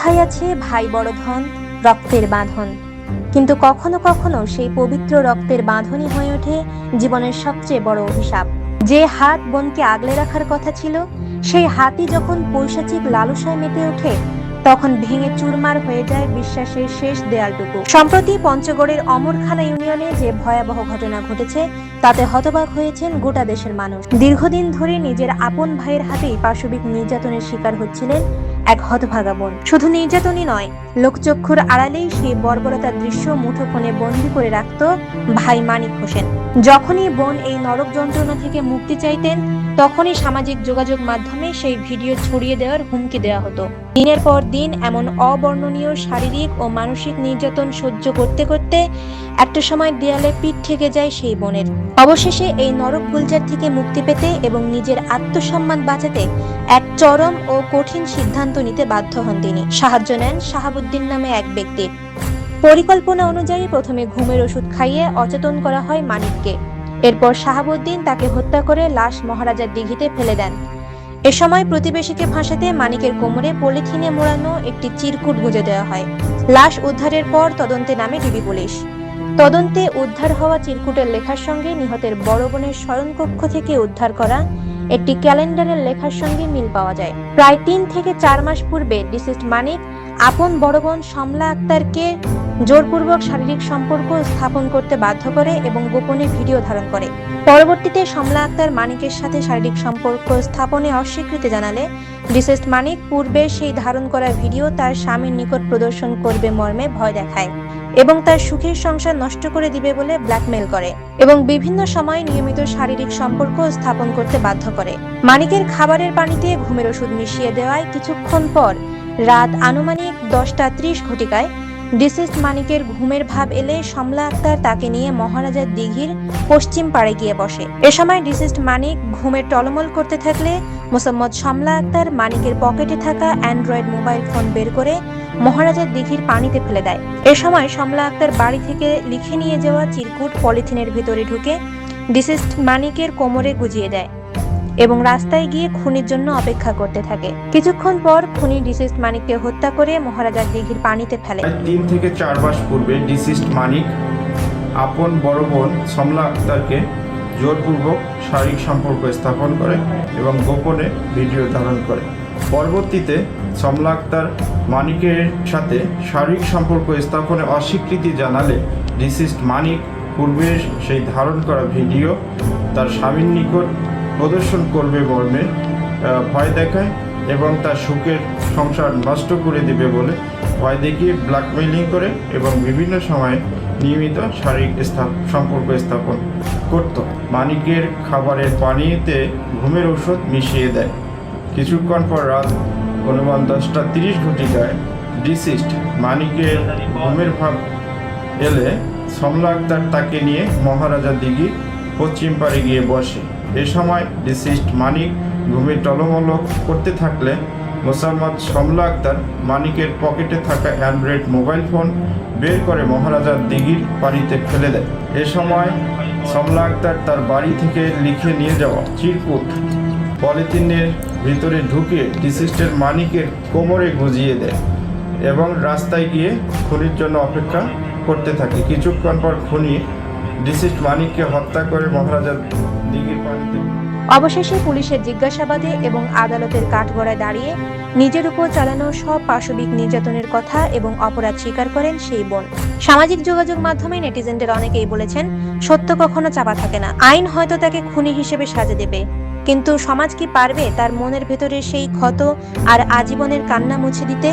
কথায় আছে ভাই বড় ধন, রক্তের বাঁধন। কিন্তু কখনো কখনো সেই পবিত্র রক্তের বাঁধনই হয়ে ওঠে জীবনের সবচেয়ে বড় অভিশাপ। যে হাত বোনকে আগলে রাখার কথা ছিল, সেই হাতই যখন পৈশাচিক লালসায় মেতে ওঠে, তখন ভেঙে চুরমার হয়ে যায় বিশ্বাসের শেষ দেয়ালটুকু। সম্প্রতি পঞ্চগড়ের অমরখানা ইউনিয়নে যে ভয়াবহ ঘটনা ঘটেছে, তাতে হতবাক হয়েছেন গোটা দেশের মানুষ। দীর্ঘদিন ধরে নিজের আপন ভাইয়ের হাতেই পাশবিক নির্যাতনের শিকার হচ্ছিলেন এক হতভাগা বোন। শুধু নির্যাতনই নয়, লোকচক্ষুর আড়ালেই সেই বর্বরতার দৃশ্য মুঠোফোনে বন্দী করে রাখত ভাই মানিক হোসেন। যখনই বোন এই নরক যন্ত্রণা থেকে মুক্তি চাইতেন, তখনই সামাজিক যোগাযোগ মাধ্যমে সেই ভিডিও ছড়িয়ে দেওয়ার হুমকি দেওয়া হতো। দিনের পর দিন এমন অবর্ণনীয় শারীরিক ও মানসিক নির্যাতন সহ্য করতে করতে একটা সময় দেয়ালে পিঠ ঠেকে যায় সেই বোনের। অবশেষে এই নরক গুলজার থেকে মুক্তি পেতে এবং নিজের আত্মসম্মান বাঁচাতে এক চরম ও কঠিন সিদ্ধান্ত নিতে বাধ্য হন তিনি। সাহায্য নেন শাহাবুদ্দিন নামে এক ব্যক্তির। পরিকল্পনা অনুযায়ী প্রথমে ঘুমের ওষুধ খাইয়ে অচেতন করা হয় মানিককে। এরপর শাহাবুদ্দিন তাকে হত্যা করে লাশ মহারাজার দিঘিতে ফেলে দেন। এ সময় প্রতিবেশীকে ফাঁসাতে মানিকের কোমরে পলিথিনে মোড়ানো একটি চিরকুট গুঁজে দেওয়া হয়। লাশ উদ্ধারের পর তদন্তে নামে ডিবি পুলিশ। তদন্তে উদ্ধার হওয়া চিরকুটের লেখার সঙ্গে নিহতের বড় বোনের শয়নকক্ষ থেকে উদ্ধার করা একটি ক্যালেন্ডারের লেখার সঙ্গে মিল পাওয়া যায়। প্রায় 3 থেকে 4 মাস পূর্বে ডিসিস্ট মানিক আপন বড় বোন সমলা আক্তারকে জোরপূর্বক শারীরিক সম্পর্ক স্থাপন করতে বাধ্য করে এবং গোপনে ভিডিও ধারণ করে। পরবর্তীতে সমলা আক্তার মানিকের সাথে শারীরিক সম্পর্ক স্থাপনে অস্বীকৃতি জানালে ডিসিস্ট মানিক পূর্বে সেই ধারণ করা ভিডিও তার স্বামীর নিকট প্রদর্শন করবে মর্মে ভয় দেখায় এবং তার সুখের সংসার নষ্ট করে দিবে বলে ব্ল্যাকমেল করে এবং বিভিন্ন সময় নিয়মিত শারীরিক সম্পর্ক স্থাপন করতে বাধ্য করে। মানিকের খাবারের পানিতে ঘুমের ওষুধ মিশিয়ে দেওয়ায় কিছুক্ষণ পর রাত আনুমানিক 10:30 ঘটিকায় ডিসিস্ট মানিকের ঘুমের ভাব এলে সমলা আক্তার তাকে নিয়ে মহারাজার দিঘির পশ্চিম পাড়ে গিয়ে বসে। এ সময় ডিসিস্ট মানিক ঘুমের টলমল করতে থাকলে মোসাম্মদ সমলা আক্তার মানিকের পকেটে থাকা অ্যান্ড্রয়েড মোবাইল ফোন বের করে মহারাজার দিঘির পানিতে ফেলে দেয়। এ সময় সমলা আক্তার বাড়ি থেকে লিখে নিয়ে যাওয়া চিরকুট পলিথিনের ভিতরে ঢুকে ডিসিস্ট মানিকের কোমরে গুজিয়ে দেয় এবং রাস্তায় গিয়ে খুনির জন্য অপেক্ষা করতে থাকে। কিছুক্ষণ পর খুনি ডিসিস্ট মানিককে হত্যা করে মহারাজার দিঘির পানিতে ফেলে। 3 থেকে 4 মাস পূর্বে ডিসিস্ট মানিক আপন বড় বোন সমলা আক্তারকে জোরপূর্বক শারীরিক সম্পর্ক স্থাপন করে এবং গোপনে ভিডিও ধারণ করে। পরবর্তীতে সমলা আক্তার মানিকের সাথে শারীরিক সম্পর্ক স্থাপনে অস্বীকৃতি জানালে ডিসিস্ট মানিক পূর্বে সেই ধারণ করা ভিডিও তার স্বামীর নিকট প্রদর্শন করবে মর্মে ভয় দেখায় এবং তার সুখের সংসার নষ্ট করে দিবে বলে ভয় দেখিয়ে ব্ল্যাকমেইলিং করে এবং বিভিন্ন সময়ে নিয়মিত শারীরিক সম্পর্ক স্থাপন করত। মানিকের খাবারের পানিতে ঘুমের ওষুধ মিশিয়ে দেয়। কিছুক্ষণ পর রাত অনুমান 10:30 ঘটিকায় ডিসিস্ট মানিকের ঘুমের ভাব এলে সমলা আক্তার তাকে নিয়ে মহারাজা দিঘি পশ্চিম পাড়ে গিয়ে বসে। এ সময় ডিসিস্ট মানিক ঘুমে টলমল করতে থাকলে মোসাম্মদ সমলা আক্তার মানিকের পকেটে থাকা অ্যান্ড্রয়েড মোবাইল ফোন বের করে মহারাজার দিঘির পানিতে ফেলে দেয়। এ সময় সমলা আক্তার তার বাড়ি থেকে লিখে নিয়ে যাওয়া চিরকুট পলিথিনের ভিতরে ঢুকে ডিসিস্টের মানিকের কোমরে গুজিয়ে দেয় এবং রাস্তায় গিয়ে খুনির জন্য অপেক্ষা করতে থাকে। কিছুক্ষণ পর খুনি ডিসিস্ট মানিককে হত্যা করে মহারাজার দিঘির পানিতে। অবশেষে পুলিশের জিজ্ঞাসাবাদে এবং আদালতের কাঠগড়ায় দাঁড়িয়ে নিজের উপর চালানো সব পাশবিক নির্যাতনের কথা এবং অপরাধ স্বীকার করেন সেই বোন। সামাজিক যোগাযোগ মাধ্যমে নেটিজেনদের অনেকেই বলেছেন, সত্য কখনো চাপা থাকে না। আইন হয়তো তাকে খুনি হিসেবে সাজা দেবে, কিন্তু সমাজ কি পারবে তার মনের ভেতরে সেই ক্ষত আর আজীবনের কান্না মুছে দিতে?